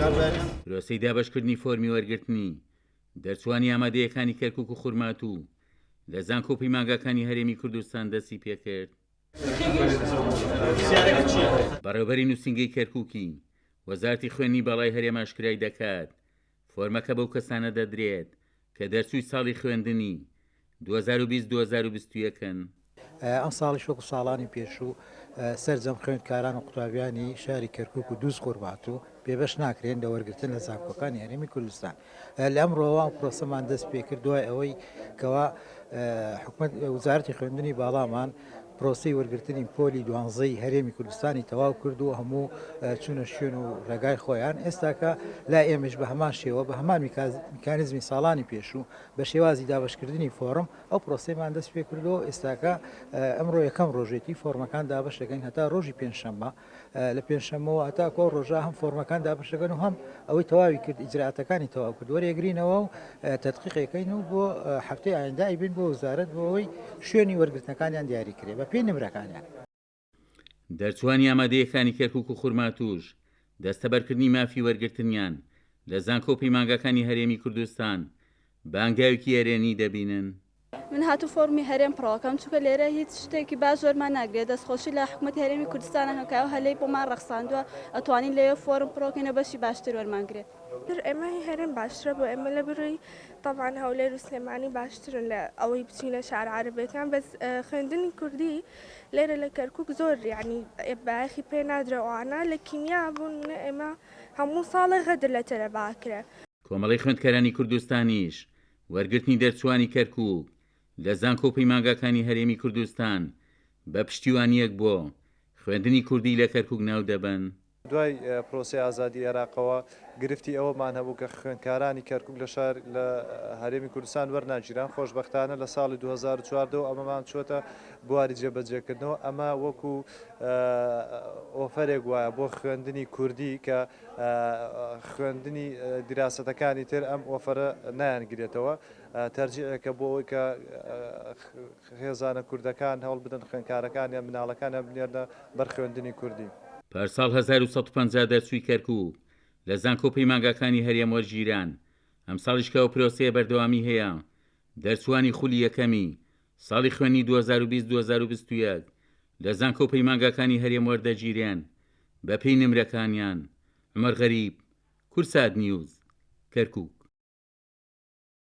پرۆسەی دابەشکردنی فۆرمی وەرگرتنی دەرچوانی ئامادەیەکانی کەرکووک و خورماتوو لە زانکۆ پەیمانگاکانی هەرێمی کوردستان دەستی پێکرد. بەڕێوەبەری نووسینگەی کەرکووکی وەزارەتی خوێندنی باڵای هەرێم ئاشکرای دەکات فۆرمەکە بەو کەسانە دەدرێت کە دەرچووی ساڵی خوێندنی 2020-2021 ئەم ساڵی شۆک ساڵانی پێشوو سەرجەم خوێندکاران و قوتابیانی شاری کەرکووک و دووس خورمات و پێبەش ناکرێن لە وەرگرتن لە زانکۆکانی هەرێمی کوردستان. لە ئەمڕۆوە پرۆسەمان دەست پێکرد دوای ئەوەی کەوا وزارەتی خوێندنی باڵامان پرۆسی وەرگرتنی پۆلی دوانزەی هەرێمی کوردستانی تەواو کرد و هەموو چونە شوێن و ڕێگای خۆیان ئێستاکە لا ئێمەش بە هەمان شێوە بە هەمان میکانیزمی ساڵانی پێشوو بە شێوازی دابشکردنی فۆرم ئەو پرۆسەیمان دەست پێ کردەوە. ئێستاکە ئەمڕۆ یەکەم ڕۆژێتی فۆرمەکان دابش دەکەین هەتا ڕۆژی پێنجشەممە لە پێنجشەمەوە هەتا کۆ ڕۆژە هەم فۆرمەکان دابشەکەن و هەم ئەوەی تەواوی کرد ئیجرعاتەکانی تەواو کرد وەرێگرینەوە و تەدقیقەکەین و بۆ هەفتەی ئایندای بین بۆ وزارەت بۆەوەی شوێنی وەرگرتنەکانیان دیاری کرێ بە پێی نمرەکانیان. دەرچوانی ئامادەیەکانی کەرکووک و خورماتوش دەستەبەرکردنی مافی وەرگرتنیان لە زانکۆ پەیمانگاکانی هەرێمی کوردستان بانگاوێکی هەرێنی دەبینن. من هاتو فۆرمی هەرێم پڕۆکەم چونکە لێرە هیچ شتێکی باش زۆرمان ناگرێت دەستخۆشی لە حکوومەتی هەرێمی کوردستانە هەکاو هەلەی بۆمان ڕەخساندووە ئەتوانین لەوێ فۆرم پڕۆکەینە بەشی باشتر وەرمانگرێت. ئێمە هەرێم باشترە بۆ ئێمە لە بڕی طبعاً هەولێر و سلێمانی باشترن لە ئەوەی بچینە شار عەرەبیەکان بەس خوێندنی کوردی لێرە لە کەرکووک زۆر یعنی باەخی پێ نادرەوانە لە کیمیا بوون ئێمە هەموو ساڵی غەدر لە تەرە باکرە. کۆمەڵی خوێندکارانی کوردستانیش وەرگرتنی دەرچوانی کەرکووک لە زانکۆ پەیمانگاکانی هەرێمی کوردستان بە پشتیوانیەک بۆ خوێندنی کوردی لە کەرکووک ناو دەبن. دوای پرۆسی ئازادی عێراقەوە گرفتی ئەوەمان هەبوو کە خوێندکارانی کەرکووک لە شار لە هەرێمی کوردستان وەرناگیران خۆشبەختانە لە ساڵی 2014 ئەمەمان چۆتە بواری جێبەجێکردنەوە. ئەمە وەکو ئۆفەرێک وایە بۆ خوێندنی کوردی کە خوێندنی دیراسەتەکانی تر ئەم ئۆفەرە نایانگرێتەوە تەرجیعەکە بۆ ئەوەی کە خێزانە کوردەکان هەوڵ بدەن خوێندکارەکانیان مناڵەکانیان بنێرنە بەر خوێندنی کوردی. پارساڵ 1950 دەرچووی کەرکووک لە زانکۆ پەیمانگاکانی هەرێم وەرگیران ئەم ساڵیشکەوە پرۆسەیە بەردەوامی هەیە دەرچوانی خولی یەکەمی ساڵی خوێنی 2020-2021 لە زانکۆ پەیمانگاکانی هەرێم وەردەگیریان بە پێی نمرەکانیان. عومەر غەریب، کورسات نیوز، کەرکووک.